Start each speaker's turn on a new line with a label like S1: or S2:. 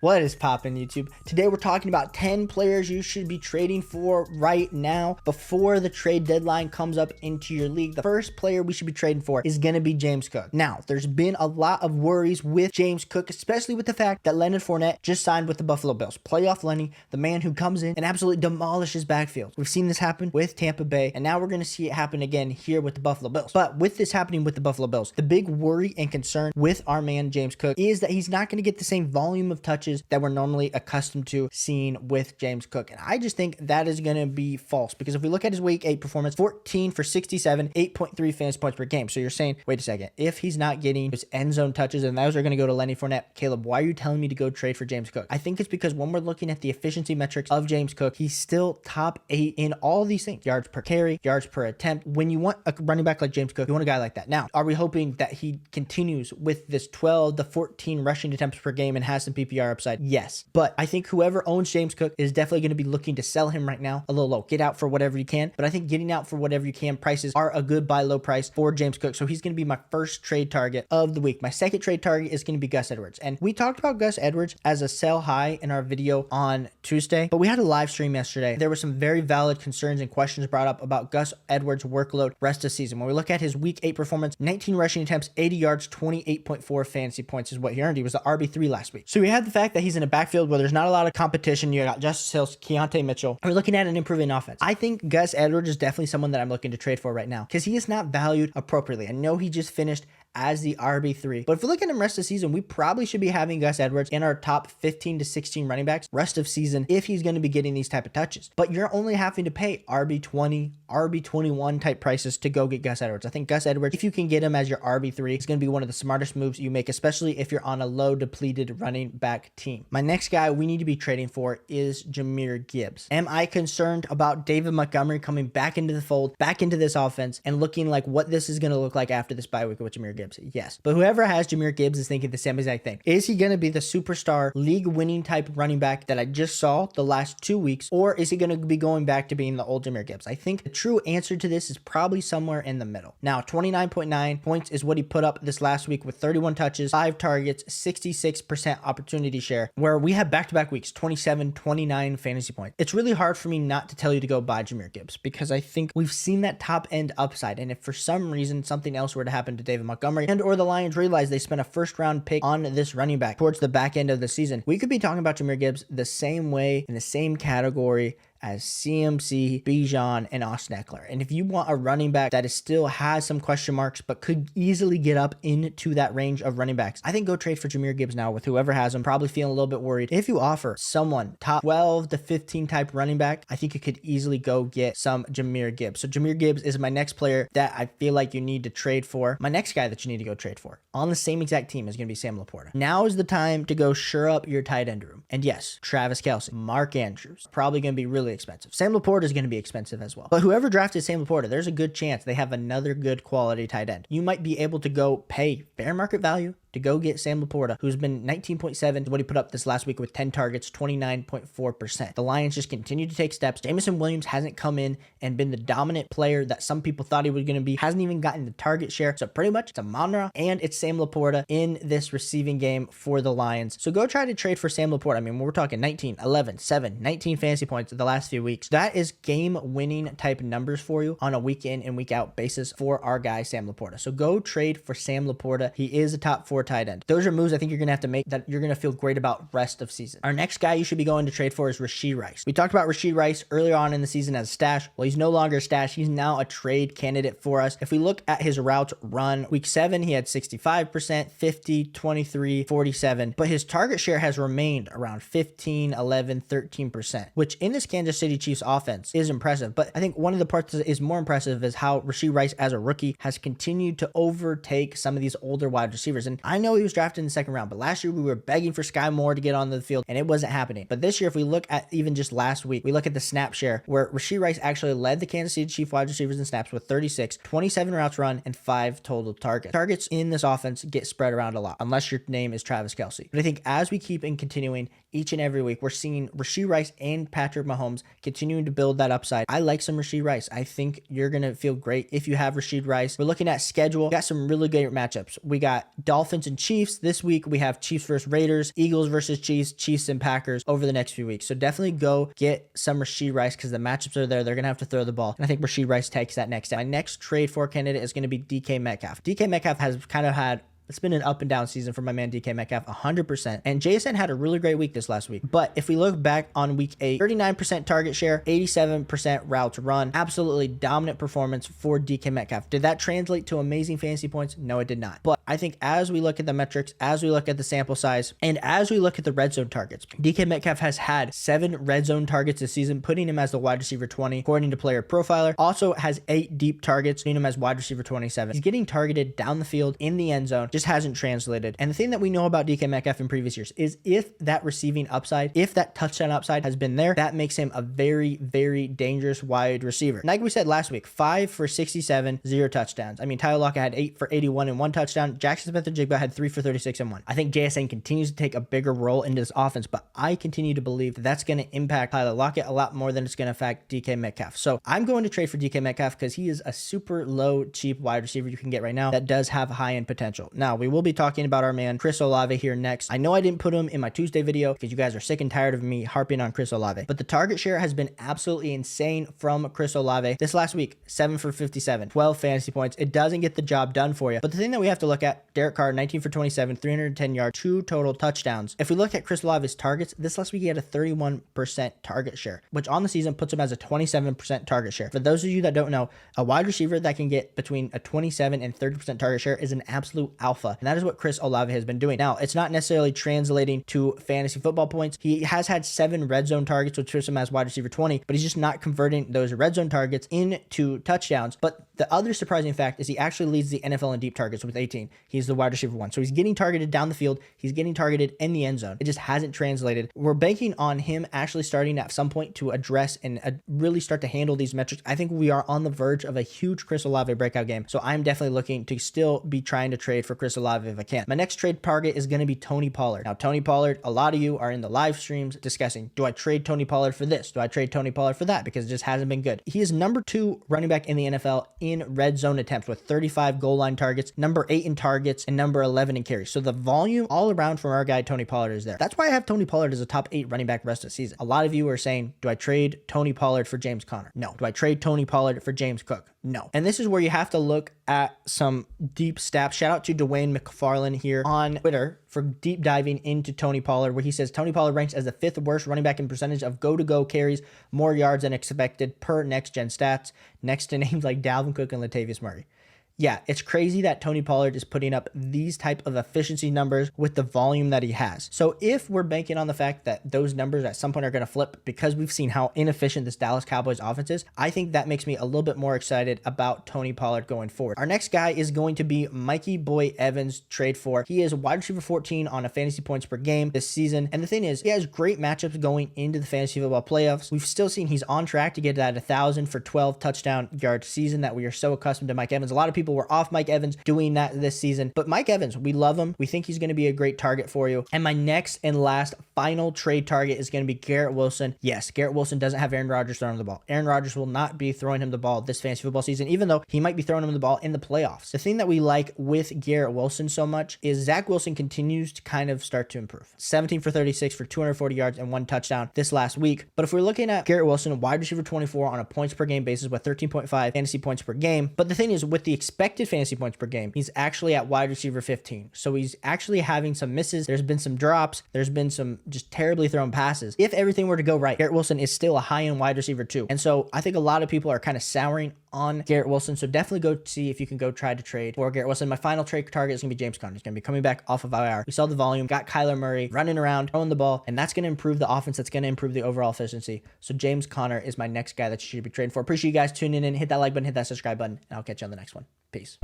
S1: What is poppin' YouTube? Today we're talking about 10 players you should be trading for right now before the trade deadline comes up into your league. The first player we should be trading for is going to be James Cook. Now, there's been a lot of worries with James Cook, especially with the fact that Leonard Fournette just signed with the Buffalo Bills. Playoff Lenny, the man who comes in and absolutely demolishes backfields. We've seen this happen with Tampa Bay, and now we're going to see it happen again here with the Buffalo Bills. But with this happening with the Buffalo Bills, the big worry and concern with our man James Cook is that he's not going to get the same volume of touches that we're normally accustomed to seeing with James Cook. And I just think that is going to be false, because if we look at his week 8 performance, 14 for 67, 8.3 fantasy points per game. So you're saying, wait a second, if he's not getting his end zone touches and those are going to go to Lenny Fournette, Caleb, why are you telling me to go trade for James Cook? I think it's because when we're looking at the efficiency metrics of James Cook, he's still top 8 in all these things: yards per carry, yards per attempt. When you want a running back like James Cook, you want a guy like that. Now, are we hoping that he continues with this 12 to 14 rushing attempts per game and has some PPR upside? Yes, but I think whoever owns James Cook is definitely going to be looking to sell him right now a little low. Get out for whatever you can, but I think getting out for whatever you can prices are a good buy low price for James Cook. So he's going to be my first trade target of the week. My second trade target is going to be Gus Edwards. And we talked about Gus Edwards as a sell high in our video on Tuesday, but we had a live stream yesterday. There were some very valid concerns and questions brought up about Gus Edwards' workload rest of season. When we look at his week 8 performance, 19 rushing attempts, 80 yards, 28.4 fantasy points is what he earned. He was the RB3 last week. So we had the fact that he's in a backfield where there's not a lot of competition. You got Justice Hills, Keontae Mitchell. We're looking at an improving offense. I think Gus Edwards is definitely someone that I'm looking to trade for right now because he is not valued appropriately. I know he just finished as the RB3, but if we look at him rest of the season, we probably should be having Gus Edwards in our top 15 to 16 running backs rest of season if he's going to be getting these type of touches. But you're only having to pay RB20, RB21 type prices to go get Gus Edwards. I think Gus Edwards, if you can get him as your RB3, is going to be one of the smartest moves you make, especially if you're on a low depleted running back team. My next guy we need to be trading for is Jahmyr Gibbs. Am I concerned about David Montgomery coming back into the fold, back into this offense, and looking like what this is going to look like after this bye week with Jahmyr Gibbs? Yes. But whoever has Jahmyr Gibbs is thinking the same exact thing. Is he going to be the superstar league winning type running back that I just saw the last 2 weeks, or is he going to be going back to being the old Jahmyr Gibbs? I think the true answer to this is probably somewhere in the middle. Now, 29.9 points is what he put up this last week with 31 touches, 5 targets, 66% opportunity share, where we have back-to-back weeks, 27, 29 fantasy points. It's really hard for me not to tell you to go buy Jahmyr Gibbs because I think we've seen that top end upside. And if for some reason something else were to happen to David Montgomery and or the Lions realize they spent a first round pick on this running back towards the back end of the season, we could be talking about Jahmyr Gibbs the same way, in the same category as CMC, Bijan, and Austin Eckler. And if you want a running back that is still has some question marks but could easily get up into that range of running backs, I think go trade for Jahmyr Gibbs now with whoever has him. Probably feeling a little bit worried. If you offer someone top 12 to 15 type running back, I think you could easily go get some Jahmyr Gibbs. So Jahmyr Gibbs is my next player that I feel like you need to trade for. My next guy that you need to go trade for on the same exact team is going to be Sam LaPorta. Now is the time to go shore up your tight end room. And yes, Travis Kelce, Mark Andrews, probably going to be really expensive. Sam LaPorta is going to be expensive as well. But whoever drafted Sam LaPorta, there's a good chance they have another good quality tight end. You might be able to go pay fair market value to go get Sam LaPorta, who's been 19.7, what he put up this last week with 10 targets, 29.4%. The Lions just continue to take steps. Jameson Williams hasn't come in and been the dominant player that some people thought he was going to be, hasn't even gotten the target share. So pretty much it's a Monra and it's Sam LaPorta in this receiving game for the Lions. So go try to trade for Sam LaPorta. I mean, we're talking 19, 11, 7, 19 fantasy points the last few weeks. That is game winning type numbers for you on a week in and week out basis for our guy, Sam LaPorta. So go trade for Sam LaPorta. He is a top 4 tight end. Those are moves I think you're going to have to make that you're going to feel great about rest of season. Our next guy you should be going to trade for is Rashee Rice. We talked about Rashee Rice earlier on in the season as a stash. Well, he's no longer a stash. He's now a trade candidate for us. If we look at his routes run, week 7, he had 65%, 50, 23, 47, but his target share has remained around 15, 11, 13%, which in this Kansas City Chiefs offense is impressive. But I think one of the parts that is more impressive is how Rashee Rice as a rookie has continued to overtake some of these older wide receivers. And I know he was drafted in the second round, but last year we were begging for Sky Moore to get on the field and it wasn't happening. But this year, if we look at even just last week, we look at the snap share where Rashee Rice actually led the Kansas City Chiefs wide receivers in snaps with 36, 27 routes run, and 5 total targets. Targets in this offense get spread around a lot, unless your name is Travis Kelce. But I think as we keep in continuing each and every week, we're seeing Rashee Rice and Patrick Mahomes continuing to build that upside. I like some Rashee Rice. I think you're going to feel great if you have Rashee Rice. We're looking at schedule. We got some really great matchups. We got Dolphins Dolphins and Chiefs. This week we have Chiefs versus Raiders, Eagles versus Chiefs, Chiefs and Packers over the next few weeks. So definitely go get some Rashee Rice because the matchups are there. They're going to have to throw the ball. And I think Rashee Rice takes that next step. My next trade for candidate is going to be DK Metcalf. DK Metcalf has kind of had it's been an up and down season for my man DK Metcalf, 100%. And JSN had a really great week this last week. But if we look back on week 8, 39% target share, 87% routes run, absolutely dominant performance for DK Metcalf. Did that translate to amazing fantasy points? No, it did not. But I think as we look at the metrics, as we look at the sample size, and as we look at the red zone targets, DK Metcalf has had 7 red zone targets this season, putting him as the wide receiver 20, according to Player Profiler. Also has 8 deep targets, putting him as wide receiver 27. He's getting targeted down the field in the end zone. Just hasn't translated. And the thing that we know about DK Metcalf in previous years is if that receiving upside, if that touchdown upside has been there, that makes him a very, very dangerous wide receiver. Like we said last week, 5 for 67, 0 touchdowns. I mean, Tyler Lockett had 8 for 81 and 1 touchdown. Jackson Smith-Njigba had 3 for 36 and 1. I think JSN continues to take a bigger role into this offense, but I continue to believe that that's going to impact Tyler Lockett a lot more than it's going to affect DK Metcalf. So I'm going to trade for DK Metcalf because he is a super low, cheap wide receiver you can get right now that does have high-end potential. Now, we will be talking about our man Chris Olave here next. I know I didn't put him in my Tuesday video because you guys are sick and tired of me harping on Chris Olave, but the target share has been absolutely insane from Chris Olave. This last week, 7 for 57, 12 fantasy points. It doesn't get the job done for you. But the thing that we have to look at, Derek Carr, 19 for 27, 310 yards, 2 total touchdowns. If we look at Chris Olave's targets, this last week he had a 31% target share, which on the season puts him as a 27% target share. For those of you that don't know, a wide receiver that can get between a 27 and 30% target share is an absolute alpha. And that is what Chris Olave has been doing. Now, it's not necessarily translating to fantasy football points. He has had 7 red zone targets, which puts him as wide receiver 20, but he's just not converting those red zone targets into touchdowns. But the other surprising fact is he actually leads the NFL in deep targets with 18. He's the wide receiver 1. So he's getting targeted down the field. He's getting targeted in the end zone. It just hasn't translated. We're banking on him actually starting at some point to address and really start to handle these metrics. I think we are on the verge of a huge Chris Olave breakout game. So I'm definitely looking to still be trying to trade for Chris Olave if I can. My next trade target is going to be Tony Pollard. Now, Tony Pollard, a lot of you are in the live streams discussing, do I trade Tony Pollard for this? Do I trade Tony Pollard for that? Because it just hasn't been good. He is number 2 running back in the NFL in red zone attempts with 35 goal line targets, number 8 in targets, and number 11 in carries. So the volume all around from our guy Tony Pollard is there. That's why I have Tony Pollard as a top 8 running back rest of the season. A lot of you are saying, do I trade Tony Pollard for James Conner? No. Do I trade Tony Pollard for James Cook? No. And this is where you have to look at some deep stats. Shout out to Dwayne McFarlane here on Twitter for deep diving into Tony Pollard, where he says Tony Pollard ranks as the 5th worst running back in percentage of go-to-go carries, more yards than expected per next-gen stats, next to names like Dalvin Cook and Latavius Murray. Yeah, it's crazy that Tony Pollard is putting up these type of efficiency numbers with the volume that he has. So if we're banking on the fact that those numbers at some point are going to flip because we've seen how inefficient this Dallas Cowboys offense is, I think that makes me a little bit more excited about Tony Pollard going forward. Our next guy is going to be Mikey Boy Evans trade for. He is wide receiver 14 on a fantasy points per game this season. And the thing is, he has great matchups going into the fantasy football playoffs. We've still seen he's on track to get that 1,000 for 12 touchdown yard season that we are so accustomed to Mike Evans. A lot of people were off Mike Evans doing that this season, but Mike Evans, we love him. We think he's going to be a great target for you. And my next and last final trade target is going to be Garett Wilson. Yes, Garett Wilson doesn't have Aaron Rodgers throwing him the ball. Aaron Rodgers will not be throwing him the ball this fantasy football season, even though he might be throwing him the ball in the playoffs. The thing that we like with Garett Wilson so much is Zach Wilson continues to kind of start to improve. 17 for 36 for 240 yards and 1 touchdown this last week. But if we're looking at Garett Wilson, wide receiver 24 on a points per game basis with 13.5 fantasy points per game. But the thing is, with the expected fantasy points per game, he's actually at wide receiver 15. So he's actually having some misses. There's been some drops. There's been some just terribly thrown passes. If everything were to go right, Garett Wilson is still a high-end wide receiver too. And so I think a lot of people are kind of souring on Garett Wilson. So definitely go see if you can go try to trade for Garett Wilson. My final trade target is going to be James Conner. He's going to be coming back off of IR. We saw the volume, got Kyler Murray running around, throwing the ball, and that's going to improve the offense. That's going to improve the overall efficiency. So James Conner is my next guy that you should be trading for. Appreciate you guys tuning in. Hit that like button, hit that subscribe button, and I'll catch you on the next one. Peace.